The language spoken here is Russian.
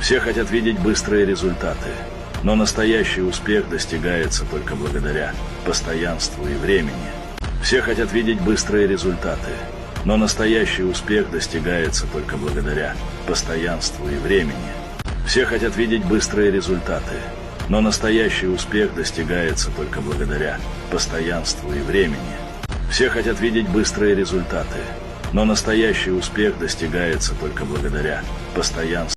Все хотят видеть быстрые результаты, но настоящий успех достигается только благодаря постоянству и времени. Все хотят видеть быстрые результаты, но настоящий успех достигается только благодаря постоянству и времени. Все хотят видеть быстрые результаты, но настоящий успех достигается только благодаря постоянству и времени. Все хотят видеть быстрые результаты, но настоящий успех достигается только благодаря постоянству.